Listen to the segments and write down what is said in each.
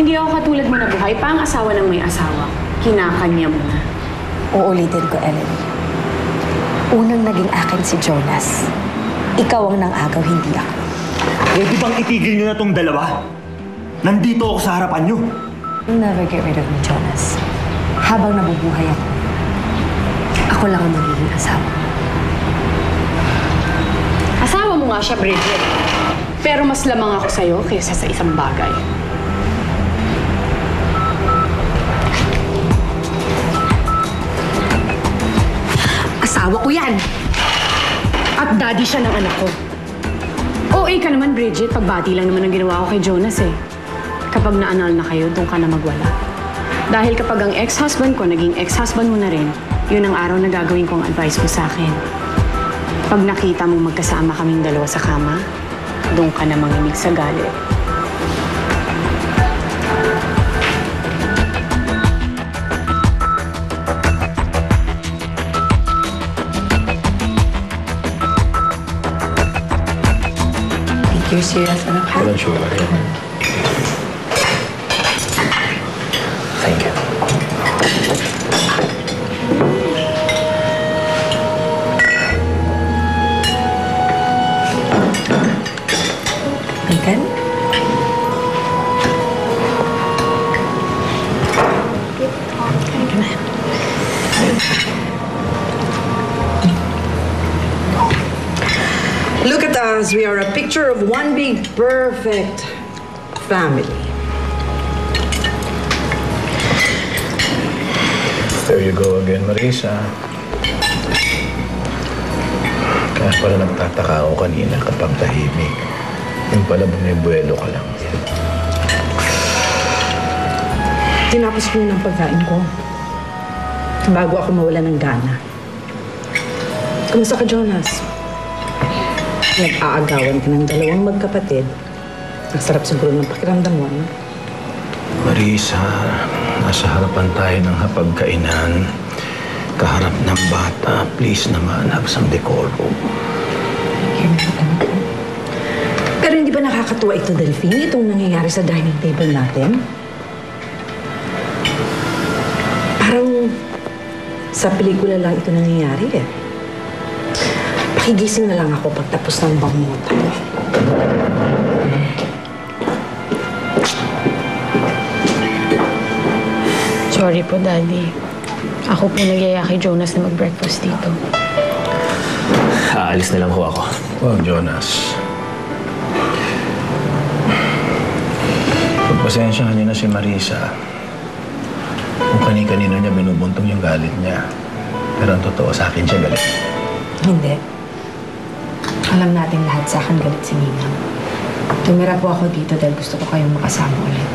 Hindi ako katulad mo na buhay pa ang asawa ng may asawa. Kinakanya mo na. Uulitin ko, Ellen. Unang naging akin si Jonas. Ikaw ang nang-agaw, hindi ako. Pwede bang itigil niyo na tong dalawa? Nandito ako sa harapan niyo. Never get rid of me, Jonas. Habang nabubuhay ako lang ang magiging asawa. Asawa mo nga siya, Bridget. Pero mas lamang ako sa'yo kaysa sa isang bagay. Asawa ko yan! At daddy siya ng anak ko. OA ka naman, Bridget. Pagbati lang naman ang ginawa ko kay Jonas eh. Kapag naanal na kayo, doon ka na magwala. Dahil kapag ang ex-husband ko naging ex-husband mo na rin, yun ang araw na gagawin kong advice mo sa akin. Pag nakita mong magkasama kaming dalawa sa kama, doon ka na mangimig sa galit. You're serious, anak, ha? Walang sugar yan. Thank you. Bacon? Look at us. We are a picture of one big, perfect family. There you go again, Marisa. Kaya pala nagtataka ako kanina kapag tahimik. Yung pala bumibuelo ka lang. Tinapos ko yun ang pagkain ko bago ako mawala ng gana. Kumusta ka, Jonas? Nag-aagawan ka ng dalawang magkapatid. Ang sarap siguro ng pakiramdam mo, no? Marisa, nasa harapan tayo ng hapagkainan. Kaharap ng bata. Please naman, have some decorum. Pero hindi ba nakakatuwa ito, Delphine, itong nangyayari sa dining table natin? Parang sa pelikula lang ito nangyayari eh. Pakigising na lang ako pagtapos ng bangutan. Sorry po, Daddy. Ako po nagyaya kay Jonas na mag-breakfast dito. Aalis na lang ho ako. Well, Jonas. Pagpasensyahan niyo na si Marisa. Kung kani-kanino niya binubuntong yung galit niya. Pero ang totoo, sa akin siya galit. Hindi. Alam natin lahat sa akin galit si Ninang. Tumira po ako dito dahil gusto ko kayong makasama ulit.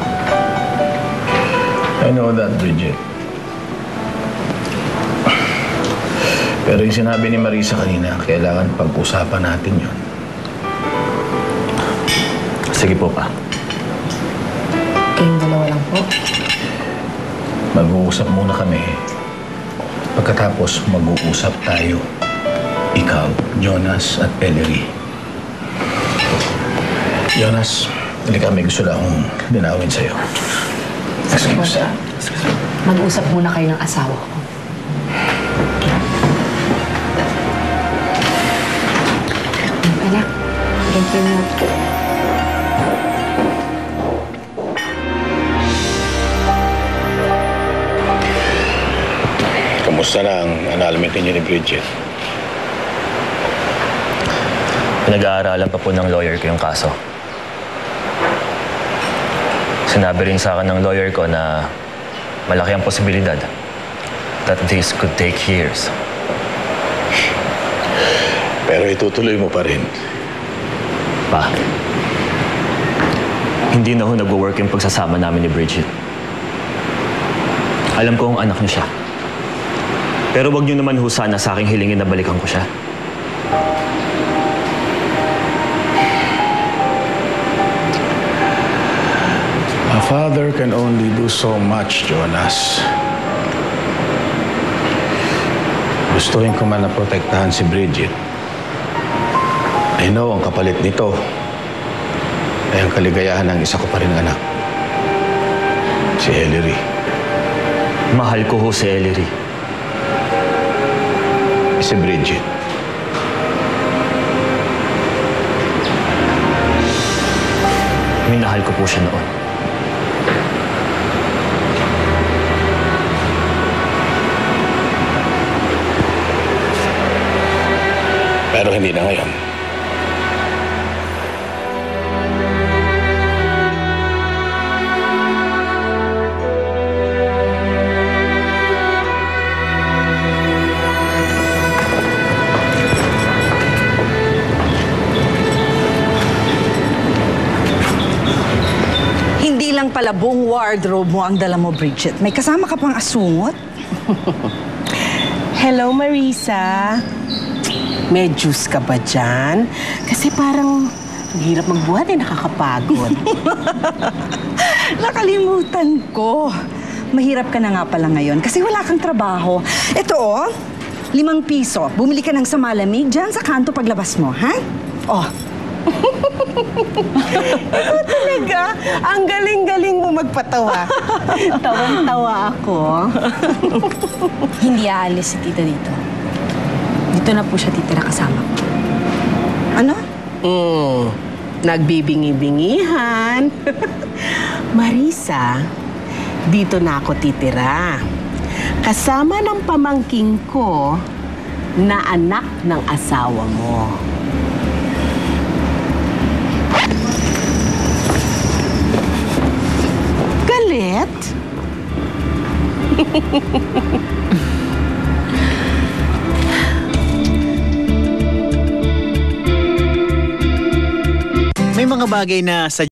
I know that, Bridget. Pero yung sinabi ni Marisa kanina, kailangan pag-usapan natin yun. Sige po pa. Kayong dalawa lang po. Mag-uusap muna kami. Pagkatapos, mag-uusap tayo. Ikaw, Jonas at Ellery. Jonas, halika, may gusto lang akong linawin sa'yo. Excuse. Mag-usap muna kayo ng asawa ko. Anak, ganito na. Kamusta na ang annulment niyo ni Bridget? Pinag-aaralan pa po ng lawyer ko yung kaso. Sinabi rin sa akin ng lawyer ko na malaki ang posibilidad that this could take years. Pero itutuloy mo pa rin. Pa, hindi na ho nag-work yung pagsasama namin ni Bridget. Alam ko ang anak niyo siya. Pero wag niyo naman ho sana sa aking hilingin na balikan ko siya. A father can only do so much, Jonas. Gustuhin ko man na protektahan si Bridget. I know, ang kapalit nito ay ang kaligayahan ng isa ko pa rin anak. Si Ellery. Mahal ko ho si Ellery. Si Bridget. Minahal ko po siya noon. Pero hindi na ngayon. Hindi lang pala buong wardrobe mo ang dala mo, Bridget. May kasama ka pang asungot? Hello, Marisa. May juice ka ba dyan? Kasi parang ang hirap magbuhat nakakapagod. Nakalimutan ko. Mahirap ka na nga pala ngayon kasi wala kang trabaho. Ito oh, 5 piso. Bumili ka ng samalamig dyan sa kanto paglabas mo, ha? Oh. Talaga, ang galing-galing mo magpatawa. Tawang-tawa ako. Hindi aalis si tita dito. Dito na po siya titira kasama ko. Ano? Nagbibingi-bingihan. Marisa, dito na ako titira. Kasama ng pamangking ko na anak ng asawa mo. Galit? May mga bagay na sa